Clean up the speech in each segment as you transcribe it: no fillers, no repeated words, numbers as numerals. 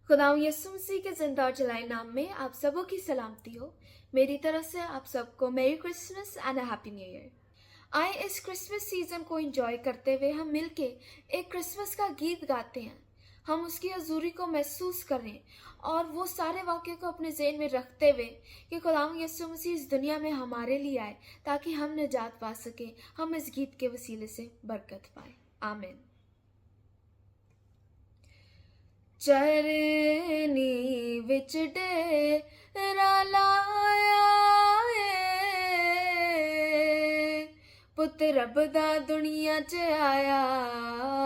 खुदावंद यीशु मसीह के जिंदा और जलाए नाम में आप सबों की सलामती हो। मेरी तरफ से आप सबको मेरी Christmas and happy new year. आए इस क्रिसमस सीजन को एंजॉय करते हुए हम मिलके एक क्रिसमस का गीत गाते हैं। हम उसकी हजूरी को महसूस करें और वो सारे वाक्य को अपने ज़हन में रखते हुए कि खुदावंद यीशु मसीह इस दुनिया में हमारे लिए आए ताकि हम निजात पा सकें। हम इस गीत के वसीले से बरकत पाए। आमीन। चरनी विच डेरा लाया ए, पुत रब दा दुनिया च आया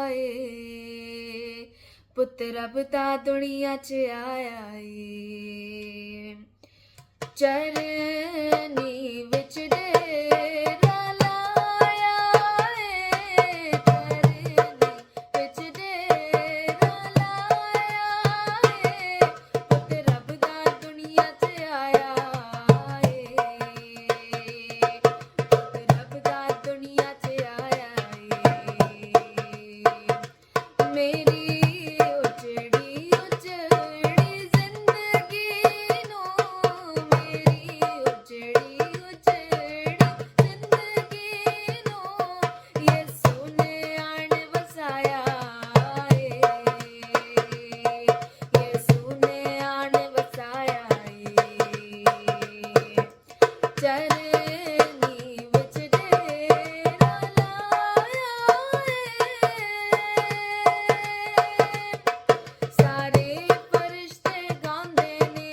ए, पुत रब दा दुनिया च आया ए। चरनी विच डेरा लाया ए, चरनी विच डेरा लाया ए, पुत रब दा दुनिया च आया ए, पुत रब दा दुनिया च आया ए। मेरी उजड़ी उजड़ी जिंदगी नो, मेरी उजड़ी उजड़ी जिंदगी नो, यीशु ने आन वसाया ए, यीशु ने आन वसाया ए। चरनी विच डेरा लाया ए, सारे फरिश्ते गांदे ने,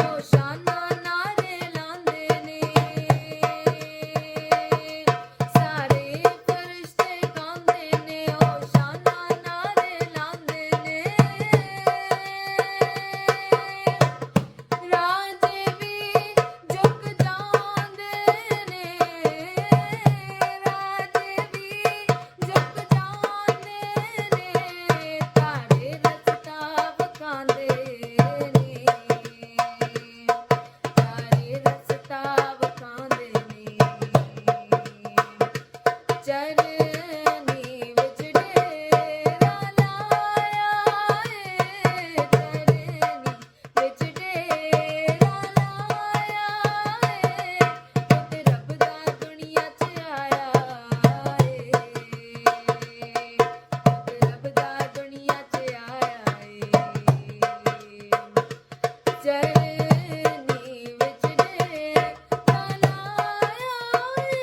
होशाना नारे लांदे ने, सारे फरिश्ते गांदे ने, होशाना नारे लांदे ने। राजे भी झुक जांदे ने, राजे भी झुक जांदे ने, तारे रस्ता वखांदे ने, तारे रस्ता वखांदे ने। चरनी विच डेरा लाया ए, चरनी विच डेरा लाया ए, पुत रब दा दुनिया च आया ए, पुत रब दा दुनिया च आया ए। चरनी विच डेरा लाया ए।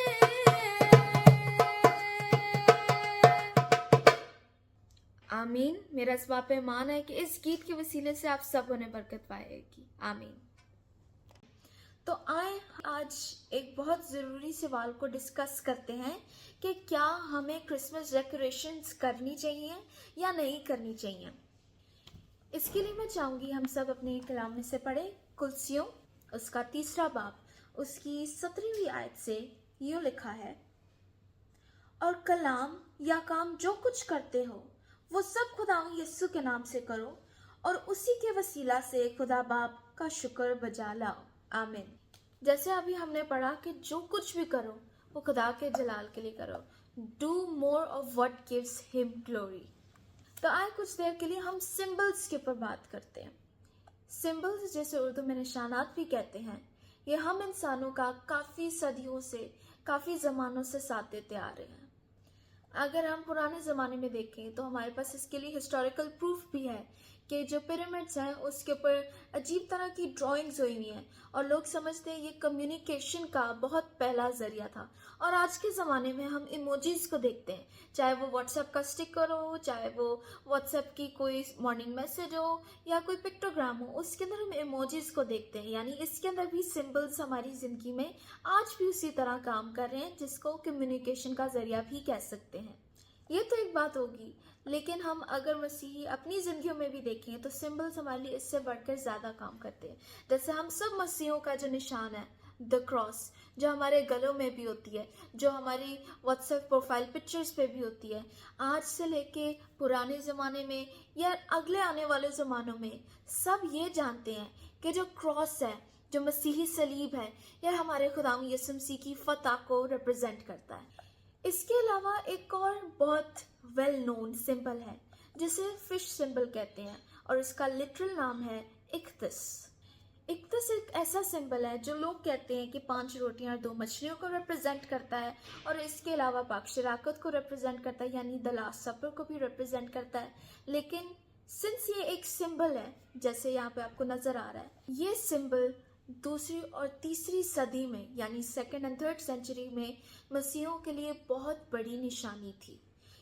आमीन। मेरा इस बात पे ईमान है कि इस गीत के वसीले से आप सबों ने बरकत पाएगी। आमीन। तो आए आज एक बहुत ज़रूरी सवाल को डिस्कस करते हैं कि क्या हमें क्रिसमस डेकोरेशंस करनी चाहिए या नहीं करनी चाहिए। इसके लिए मैं चाहूँगी हम सब अपने कलाम में से पढ़े कुलसियों उसका 3 बाब उसकी 17वीं आयत से यूँ लिखा है, और कलाम या काम जो कुछ करते हो वो सब खुदावंद यीशु के नाम से करो और उसी के वसीला से खुदा बाप का शुक्र बजा लाओ। आमीन। जैसे अभी हमने पढ़ा कि जो कुछ भी करो वो खुदा के जलाल के लिए करो। Do more of what gives him glory. तो आए कुछ देर के लिए हम सिंबल्स के ऊपर बात करते हैं। सिंबल्स जैसे उर्दू में निशानात भी कहते हैं, ये हम इंसानों का काफ़ी सदियों से काफ़ी ज़मानों से साथ देते आ रहे हैं। अगर हम पुराने ज़माने में देखें तो हमारे पास इसके लिए हिस्टोरिकल प्रूफ भी है कि जो पिरामिड्स हैं उसके ऊपर अजीब तरह की ड्राइंग्स हुई हुई हैं और लोग समझते हैं ये कम्युनिकेशन का बहुत पहला ज़रिया था। और आज के ज़माने में हम इमोजीज़ को देखते हैं, चाहे वो व्हाट्सएप का स्टिकर हो, चाहे वो व्हाट्सएप की कोई मॉर्निंग मैसेज हो या कोई पिक्टोग्राम हो, उसके अंदर हम इमोजीज़ को देखते हैं। यानी इसके अंदर भी सिंबल्स हमारी ज़िंदगी में आज भी उसी तरह काम कर रहे हैं, जिसको कम्युनिकेशन का ज़रिया भी कह सकते हैं। ये तो एक बात होगी, लेकिन हम अगर मसीही अपनी ज़िंदगियों में भी देखें तो सिंबल्स हमारे लिए इससे बढ़कर ज़्यादा काम करते हैं। जैसे हम सब मसीहों का जो निशान है द क्रॉस, जो हमारे गलों में भी होती है, जो हमारी व्हाट्सएप प्रोफाइल पिक्चर्स पे भी होती है, आज से लेके पुराने ज़माने में या अगले आने वाले ज़मानों में सब ये जानते हैं कि जो क्रॉस है, जो मसीही सलीब है, यह हमारे खुदावंद यीशु मसीह की फतह को रिप्रेजेंट करता है। इसके अलावा एक और बहुत वेल नोन सिंबल है जिसे फिश सिंबल कहते हैं, और इसका लिटरल नाम है इक्तिस। इक्तिस एक ऐसा सिंबल है जो लोग कहते हैं कि 5 रोटियां और 2 मछलियों को रिप्रेजेंट करता है, और इसके अलावा पाक शराकत को रिप्रेजेंट करता है, यानी द लास्ट सपर को भी रिप्रेजेंट करता है। लेकिन सिंस ये एक सिंबल है, जैसे यहाँ पे आपको नजर आ रहा है, ये सिंबल 2री और 3री सदी में, यानी 2nd and 3rd सेंचुरी में मसीहों के लिए बहुत बड़ी निशानी थी।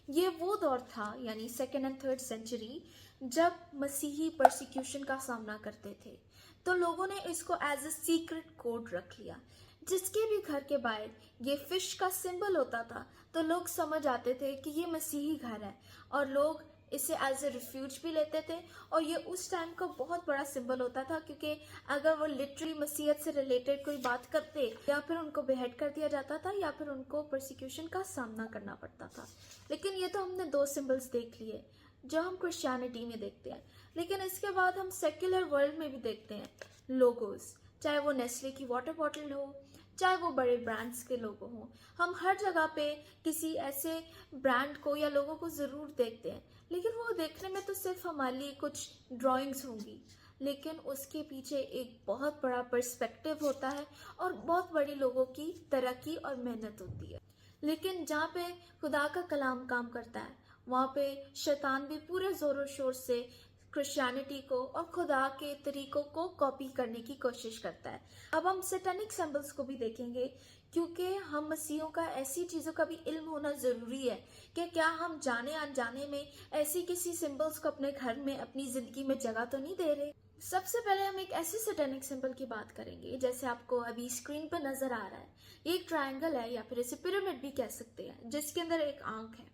ये वो दौर था, यानी 2nd and 3rd सेंचुरी, जब मसीही परसिक्यूशन का सामना करते थे। तो लोगों ने इसको एज अ सीक्रेट कोड रख लिया। जिसके भी घर के बाहर ये फिश का सिंबल होता था, तो लोग समझ आते थे कि ये मसीही घर है, और लोग इसे एज ए रिफ्यूज भी लेते थे। और ये उस टाइम का बहुत बड़ा सिंबल होता था, क्योंकि अगर वो लिटरली मसीहत से रिलेटेड कोई बात करते, या फिर उनको बेहेड कर दिया जाता था, या फिर उनको परसिक्यूशन का सामना करना पड़ता था। लेकिन ये तो हमने 2 सिंबल्स देख लिए जो हम क्रिश्चियनिटी में देखते हैं। लेकिन इसके बाद हम सेक्युलर वर्ल्ड में भी देखते हैं लोगोस, चाहे वो नेस्ले की वाटर बॉटल हो, चाहे वो बड़े ब्रांड्स के लोगो हों। हम हर जगह पे किसी ऐसे ब्रांड को या लोगों को ज़रूर देखते हैं, लेकिन वो देखने में तो सिर्फ हमारे लिए कुछ ड्राइंग्स होंगी, लेकिन उसके पीछे एक बहुत बड़ा पर्सपेक्टिव होता है, और बहुत बड़ी लोगों की तरक्की और मेहनत होती है। लेकिन जहाँ पे खुदा का कलाम काम करता है, वहाँ पे शैतान भी पूरे ज़ोरों शोर से क्रिश्चियनिटी को और खुदा के तरीकों को कॉपी करने की कोशिश करता है। अब हम सैटेनिक सिंबल्स को भी देखेंगे, क्योंकि हम मसीहों का ऐसी चीज़ों का भी इल्म होना ज़रूरी है कि क्या हम जाने अनजाने में ऐसी किसी सिंबल्स को अपने घर में, अपनी ज़िंदगी में जगह तो नहीं दे रहे। सबसे पहले हम एक ऐसे सैटेनिक सिंबल की बात करेंगे, जैसे आपको अभी स्क्रीन पर नज़र आ रहा है। ये एक ट्रायंगल है, या फिर इसे पिरामिड भी कह सकते हैं, जिसके अंदर एक आंख है।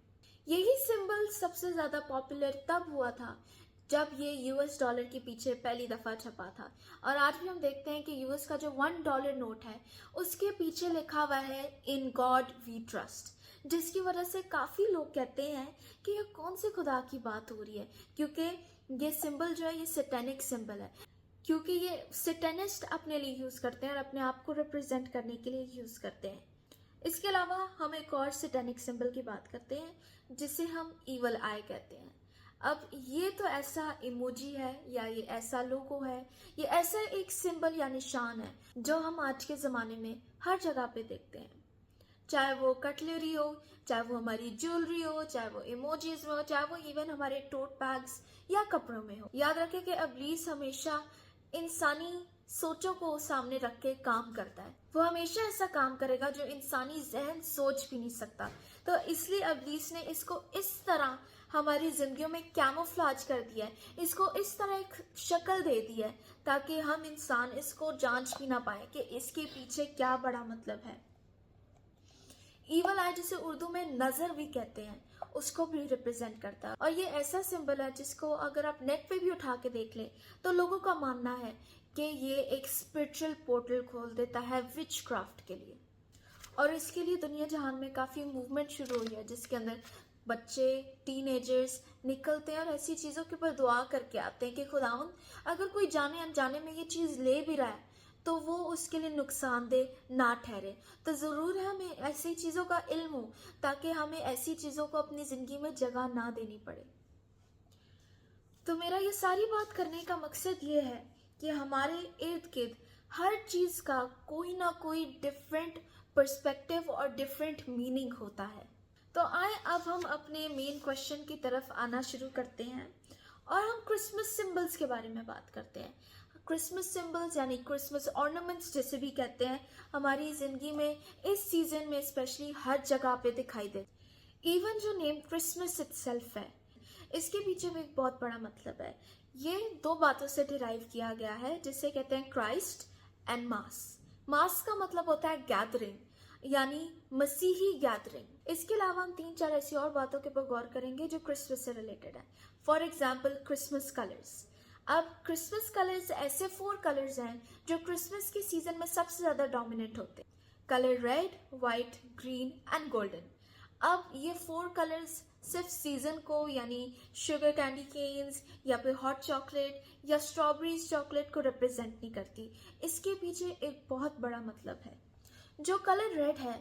यही सिंबल सबसे ज़्यादा पॉपुलर तब हुआ था जब ये यूएस डॉलर के पीछे पहली दफ़ा छपा था। और आज भी हम देखते हैं कि यूएस का जो $1 नोट है, उसके पीछे लिखा हुआ है इन गॉड वी ट्रस्ट, जिसकी वजह से काफ़ी लोग कहते हैं कि ये कौन से खुदा की बात हो रही है, क्योंकि ये सिंबल जो है ये सैटेनिक सिंबल है, क्योंकि ये सैटेनिस्ट अपने लिए यूज़ करते हैं और अपने आप को रिप्रेजेंट करने के लिए यूज़ करते हैं। इसके अलावा हम एक और सैटेनिक सिंबल की बात करते हैं, जिसे हम ईवल आई कहते हैं। अब ये तो ऐसा इमोजी है, या ये ऐसा लोगो है, ये ऐसा एक सिंबल या निशान है जो हम आज के ज़माने में हर जगह पे देखते हैं। चाहे वो कटलरी हो, चाहे वो हमारी ज्वेलरी हो, चाहे वो इमोजीज में हो, चाहे वो इवन हमारे टोट बैग्स या कपड़ों में हो। याद रखें कि इब्लीस हमेशा इंसानी सोचों को सामने रख के काम करता है। वो हमेशा ऐसा काम करेगा जो इंसानी जहन सोच भी नहीं सकता। तो इसलिए इब्लीस ने इसको इस तरह हमारी जिंदगियों में कैमोफ्लेज कर दिया है, इसको इस तरह एक शक्ल दे दी है, ताकि हम इंसान इसको जांच भी ना पाए कि इसके पीछे क्या बड़ा मतलब है। ईवल आई, जिसे उर्दू में नज़र भी कहते हैं, उसको भी रिप्रेजेंट करता है। और ये ऐसा सिंबल है जिसको अगर आप नेट पे भी उठा के देख लें, तो लोगों का मानना है कि ये एक स्पिरिचुअल पोर्टल खोल देता है विच क्राफ्ट के लिए। और इसके लिए दुनिया जहान में काफ़ी मूवमेंट शुरू हुई है, जिसके अंदर बच्चे, टीनेजर्स निकलते हैं और ऐसी चीज़ों के ऊपर दुआ करके आते हैं कि खुदावंद, अगर कोई जाने अनजाने में ये चीज़ ले भी रहा है, तो वो उसके लिए नुकसानदेह ना ठहरे। तो ज़रूर है हमें ऐसी चीज़ों का इल्म हो, ताकि हमें ऐसी चीज़ों को अपनी ज़िंदगी में जगह ना देनी पड़े। तो मेरा ये सारी बात करने का मकसद ये है कि हमारे इर्द गिर्द हर चीज़ का कोई ना कोई डिफरेंट पर्सपेक्टिव और डिफरेंट मीनिंग होता है। तो आए अब हम अपने मेन क्वेश्चन की तरफ आना शुरू करते हैं, और हम क्रिसमस सिंबल्स के बारे में बात करते हैं। क्रिसमस सिंबल्स यानी क्रिसमस ऑर्नामेंट्स जैसे भी कहते हैं, हमारी ज़िंदगी में इस सीज़न में स्पेशली हर जगह पे दिखाई देते। इवन जो नेम क्रिसमस इटसेल्फ है, इसके पीछे भी एक बहुत बड़ा मतलब है। ये 2 बातों से डिराइव किया गया है, जिसे कहते हैं क्राइस्ट एंड मास। मास का मतलब होता है गैदरिंग, यानी मसीही गैदरिंग। इसके अलावा हम 3-4 ऐसी और बातों के ऊपर गौर करेंगे जो क्रिसमस से रिलेटेड है। For example Christmas colours. अब क्रिसमस कलर्स ऐसे 4 कलर्स हैं जो क्रिसमस के सीजन में सबसे ज़्यादा डोमिनेट होते हैं। Colour red, white, green and golden. अब ये 4 कलर्स सिर्फ सीजन को, यानी शुगर कैंडी केन्स या फिर हॉट चॉकलेट या स्ट्रॉबेरीज चॉकलेट को रिप्रेजेंट नहीं करती। इसके पीछे एक बहुत बड़ा मतलब है। जो कलर रेड है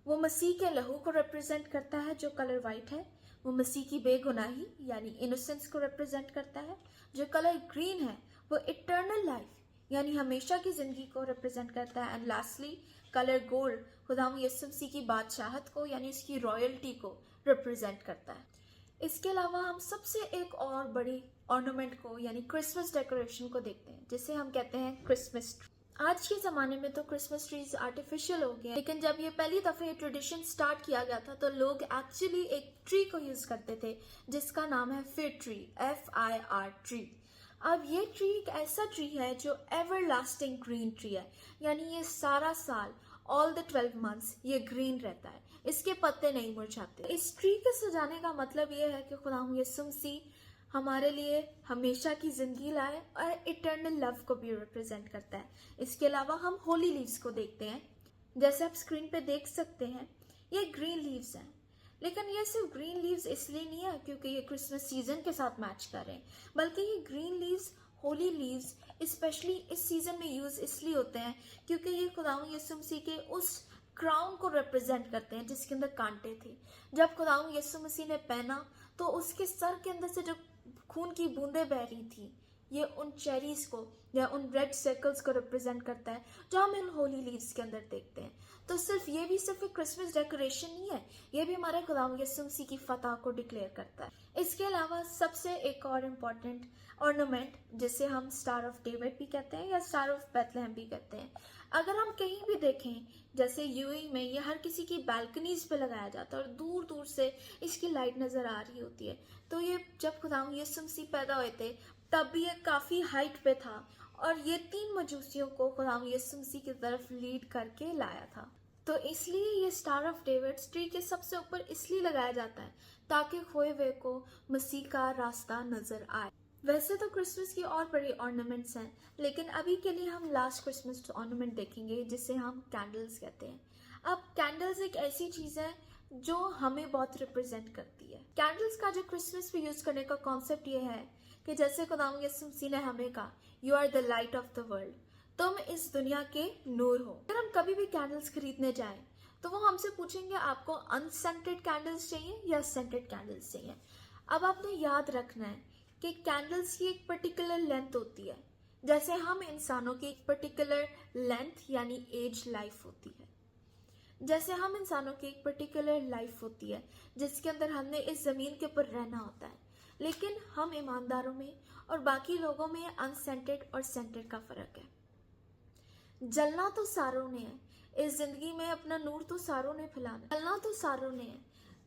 वो मसीह के लहू को रिप्रेजेंट करता है। जो कलर वाइट है वो मसीह की बेगुनाही यानी इनोसेंस को रिप्रेजेंट करता है। जो कलर ग्रीन है वो इटर्नल लाइफ यानी हमेशा की जिंदगी को रिप्रेजेंट करता है। एंड लास्टली कलर गोल्ड खुदावंद यीशु मसीह की बादशाहत को यानी उसकी रॉयल्टी को रिप्रेजेंट करता है। इसके अलावा हम सबसे एक और बड़ी ऑर्नामेंट को यानी क्रिसमस डेकोरेशन को देखते हैं जिसे हम कहते हैं क्रिसमस ट्री। आज के ज़माने में तो क्रिसमस ट्रीज आर्टिफिशियल हो गए, लेकिन जब ये पहली दफ़ा ये ट्रेडिशन स्टार्ट किया गया था तो लोग एक्चुअली एक ट्री को यूज़ करते थे जिसका नाम है फिर ट्री, FIR ट्री। अब ये ट्री एक ऐसा ट्री है जो एवर लास्टिंग ग्रीन ट्री है, यानी ये सारा साल ऑल द 12 मंथ्स ये ग्रीन रहता है, इसके पत्ते नहीं मुरझाते। इस ट्री के सजाने का मतलब ये है कि खुदावंद यीशु मसीह हमारे लिए हमेशा की जिंदगी लाए और इटर्नल लव को भी रिप्रेजेंट करता है। इसके अलावा हम होली लीव्स को देखते हैं, जैसे आप स्क्रीन पे देख सकते हैं ये ग्रीन लीव्स हैं। लेकिन ये सिर्फ ग्रीन लीव्स इसलिए नहीं है क्योंकि ये क्रिसमस सीजन के साथ मैच कर रहे हैं, बल्कि ये green leaves, Holi leaves specially इस सीजन में यूज इसलिए होते हैं क्योंकि ये खुदावंद यीशु मसीह के उस क्राउन को रिप्रेजेंट करते हैं जिसके अंदर कांटे थे। जब खुदावंद यीशु मसीह ने पहना तो उसके सर के अंदर से जो खून की बूंदें बह रही थी, ये उन चेरीज को या उन रेड सर्कल्स को रिप्रेजेंट करता है जो हम इन होली लीव्स के अंदर देखते हैं। तो ये भी सिर्फ एक क्रिसमस डेकोरेशन नहीं है, ये भी हमारे खुदावंद यीशु मसीह की फतह को डिक्लेयर करता है। इसके अलावा सबसे एक और इम्पॉर्टेंट ऑर्नामेंट जिसे हम स्टार ऑफ डेविड भी कहते हैं या स्टार ऑफ बेथलेहम भी कहते हैं, अगर हम कहीं भी देखें जैसे यूएई में ये हर किसी की बालकनीज पे लगाया जाता है और दूर दूर से इसकी लाइट नजर आ रही होती है। तो ये जब खुदावंद यीशु मसीह पैदा हुए थे तब भी ये काफी हाइट पे था और ये 3 मजूसियों को खुदावंद यीशु मसीह की तरफ लीड करके लाया था। तो इसलिए ये स्टार ऑफ डेविड ट्री के सबसे ऊपर इसलिए लगाया जाता है ताकि खोए हुए को मसीह का रास्ता नजर आए। वैसे तो क्रिसमस की और बड़ी ऑर्नामेंट्स हैं, लेकिन अभी के लिए हम लास्ट क्रिसमस ऑर्नामेंट देखेंगे जिसे हम कैंडल्स कहते हैं। अब कैंडल्स एक ऐसी चीज है जो हमें बहुत रिप्रेजेंट करती है। कैंडल्स का जो क्रिसमस पे यूज करने का कॉन्सेप्ट ये है कि जैसे खुदावंद यीशु मसीह ने हमें कहा, you are the light of the world, तुम इस दुनिया के नूर हो। अगर हम कभी भी कैंडल्स खरीदने जाएं तो वो हमसे पूछेंगे आपको अनसेंटेड कैंडल्स चाहिए या सेंटेड कैंडल्स चाहिए। अब आपने याद रखना है कि कैंडल्स की एक पर्टिकुलर लेंथ होती है, जैसे हम इंसानों की एक पर्टिकुलर लेंथ यानी एज लाइफ होती है। जैसे हम इंसानों की एक पर्टिकुलर लाइफ होती है जिसके अंदर हमने इस जमीन के ऊपर रहना होता है, लेकिन हम ईमानदारों में और बाकी लोगों में अनसेंटेड और सेंटेड का फर्क है। जलना तो सारों ने है, इस जिंदगी में अपना नूर तो सारों ने फैलाना, जलना तो सारों ने है,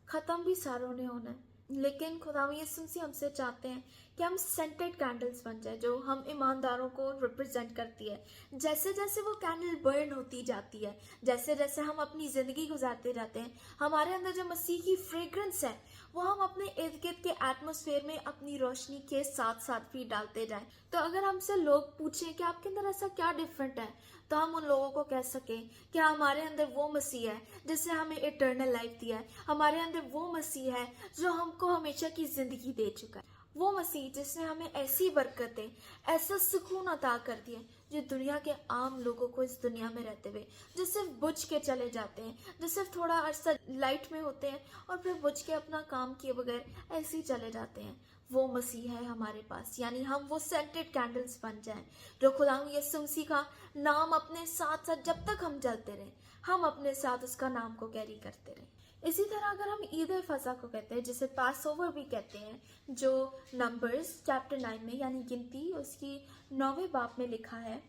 खत्म भी सारों ने होना है। लेकिन खुदावंद यीशु मसीह हमसे चाहते हैं कि हम सेंटेड कैंडल्स बन जाए जो हम ईमानदारों को रिप्रेजेंट करती है। जैसे जैसे वो कैंडल बर्न होती जाती है, जैसे जैसे हम अपनी जिंदगी गुजारते जाते हैं, हमारे अंदर जो मसीह की फ्रेग्रेंस है वो हम अपने इर्द गिर्द के एटमोसफेयर में अपनी रोशनी के साथ साथ भी डालते जाएं। तो अगर हमसे लोग पूछें कि आपके अंदर ऐसा क्या डिफरेंट है, तो हम उन लोगों को कह सकें कि हमारे अंदर वो मसीह है जिसने हमें इटर्नल लाइफ दिया है, हमारे अंदर वो मसीह है जो हमको हमेशा की जिंदगी दे चुका है, वो मसीह जिसने हमें ऐसी बरकतें, ऐसा सुकून अता कर दिया जो दुनिया के आम लोगों को इस दुनिया में रहते हुए जो सिर्फ बुझ के चले जाते हैं, जो सिर्फ थोड़ा अरसा लाइट में होते हैं और फिर बुझ के अपना काम किए बगैर ऐसे ही चले जाते हैं, वो मसीह है हमारे पास। यानी हम वो सेंटेड कैंडल्स बन जाएं जो खुदावंद यीशु मसीह का नाम अपने साथ साथ जब तक हम जलते रहें, हम अपने साथ उसका नाम को कैरी करते रहें। इसी तरह अगर हम ईद ए फसा को कहते हैं जिसे पास ओवर भी कहते हैं, जो नंबर्स चैप्टर 9 में यानी गिनती उसकी 9वें बाब में लिखा है,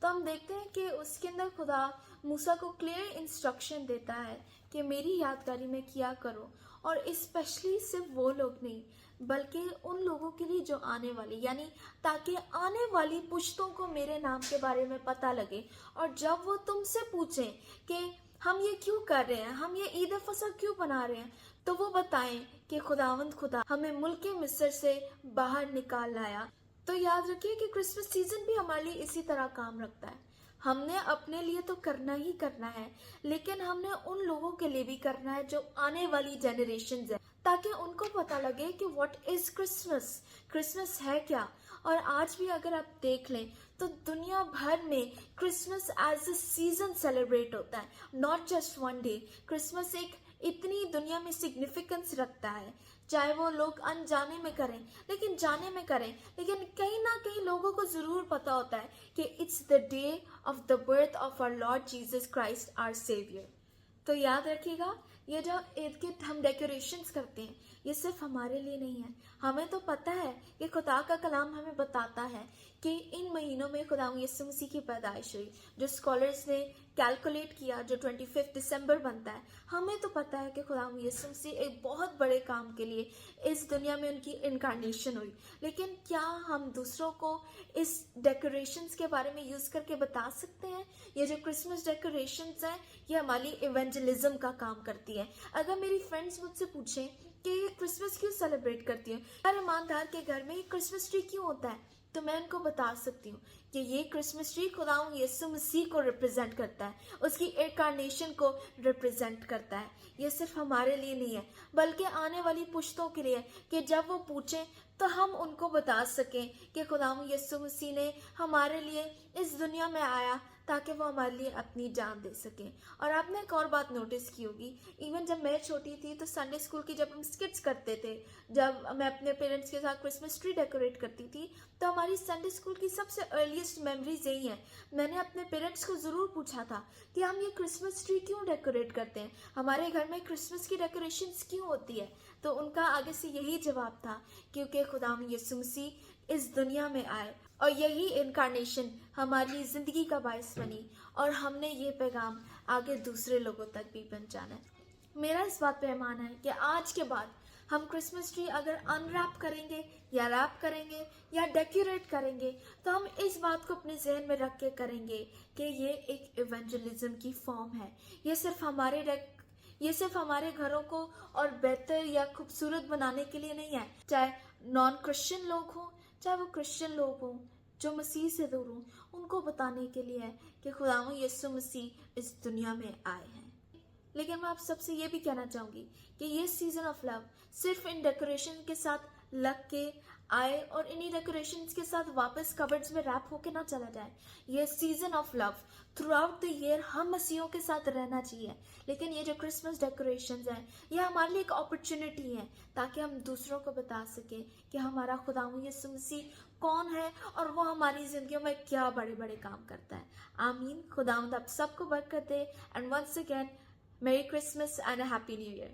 तो हम देखते हैं कि उसके अंदर खुदा मूसा को क्लियर इंस्ट्रक्शन देता है कि मेरी यादगारी में किया करो, और स्पेशली सिर्फ वो लोग नहीं बल्कि उन लोगों के लिए जो आने वाले, यानी ताकि आने वाली पुश्तों को मेरे नाम के बारे में पता लगे, और जब वो तुमसे पूछें कि हम ये क्यों कर रहे हैं, हम ये ईद फसह क्यों बना रहे हैं, तो वो बताएं कि खुदावंद खुदा हमें मुल्क मिस्र से बाहर निकाल लाया। तो याद रखिए कि क्रिसमस सीजन भी हमारे लिए इसी तरह काम रखता है। हमने अपने लिए तो करना ही करना है, लेकिन हमने उन लोगों के लिए भी करना है जो आने वाली जनरेशन है, ताकि उनको पता लगे कि व्हाट इज क्रिसमस, क्रिसमस है क्या। और आज भी अगर आप देख लें तो दुनिया भर में Christmas as a season celebrate होता है, not just one day. Christmas एक इतनी दुनिया में सिग्निफिकेंस रखता है चाहे वो लोग अनजाने में करें, लेकिन जाने में करें, लेकिन कहीं ना कहीं लोगों को ज़रूर पता होता है कि it's the day of the birth of our lord Jesus Christ our saviour. तो याद रखिएगा, ये जो ईद के हम डेकोरेशंस करते हैं, ये सिर्फ हमारे लिए नहीं है। हमें तो पता है कि खुदा का कलाम हमें बताता है कि इन महीनों में खुदा यीशु मसीह की पैदाइश हुई। जो स्कॉलर्स ने कैलकुलेट किया, जो 25 दिसंबर बनता है, हमें तो पता है कि खुदा यीशु मसीह एक बहुत बड़े काम के लिए इस दुनिया में उनकी इनकारनेशन हुई। लेकिन क्या हम दूसरों को इस डेकोरेशंस के बारे में यूज़ करके बता सकते हैं? ये जो क्रिसमस डेकोरेशंस हैं, ये हमारी इवेंजलिज्म का काम करती है। अगर मेरी फ्रेंड्स मुझसे पूछें कि ये क्रिसमस क्यों सेलिब्रेट करती है, हर ईमानदार के घर में क्रिसमस ट्री क्यों होता है, तो मैं उनको बता सकती हूँ कि ये क्रिसमस ट्री खुदा यीशु मसीह को रिप्रेजेंट करता है, उसकी इनकारनेशन को रिप्रेजेंट करता है। ये सिर्फ हमारे लिए नहीं है, बल्कि आने वाली पुश्तों के लिए, कि जब वो पूछें तो हम उनको बता सकें कि खुदा यीशु मसीह ने हमारे लिए इस दुनिया में आया ताकि वो हमारे लिए अपनी जान दे सकें। और आपने एक और बात नोटिस की होगी, इवन जब मैं छोटी थी तो संडे स्कूल की जब हम स्किट्स करते थे, जब मैं अपने पेरेंट्स के साथ क्रिसमस ट्री डेकोरेट करती थी, तो हमारी संडे स्कूल की सबसे अर्लीस्ट मेमोरीज यही है। मैंने अपने पेरेंट्स को ज़रूर पूछा था कि हम ये क्रिसमस ट्री क्यों डेकोरेट करते हैं, हमारे घर में क्रिसमस की डेकोरेशंस क्यों होती है। तो उनका आगे से यही जवाब था, क्योंकि खुदा यीशु मसीह इस दुनिया में आए और यही इनकारनेशन हमारी ज़िंदगी का बायस बनी, और हमने ये पैगाम आगे दूसरे लोगों तक भी पहुंचाना है। मेरा इस बात पे ईमान है कि आज के बाद हम क्रिसमस ट्री अगर अनरैप करेंगे या रैप करेंगे या डेकोरेट करेंगे, तो हम इस बात को अपने जहन में रख के करेंगे कि ये एक इवेंजलिज्म की फॉर्म है। ये सिर्फ हमारे घरों को और बेहतर या खूबसूरत बनाने के लिए नहीं है। चाहे नॉन क्रिश्चियन लोग हों, चाहे वो क्रिश्चियन लोग हों जो मसीह से दूर हों, उनको बताने के लिए है कि खुदा यीशु मसीह इस दुनिया में आए हैं। लेकिन मैं आप सबसे ये भी कहना चाहूँगी कि ये सीजन ऑफ लव सिर्फ इन डेकोरेशन के साथ लग के आए और इन्हीं डेकोरेशंस के साथ वापस कबर्ड्स में रैप होके ना चला जाए। ये season of love through out the year हम मसीहों के साथ रहना चाहिए। लेकिन ये जो क्रिसमस डेकोरेशंस हैं, ये हमारे लिए एक अपॉर्चुनिटी है ताकि हम दूसरों को बता सकें कि हमारा खुदा यीशु मसीह कौन है और वो हमारी जिंदगियों में क्या बड़े बड़े काम करता है। आमीन। खुदावंद आप सबको बरकत दे। And once again, Merry Christmas and a Happy New Year.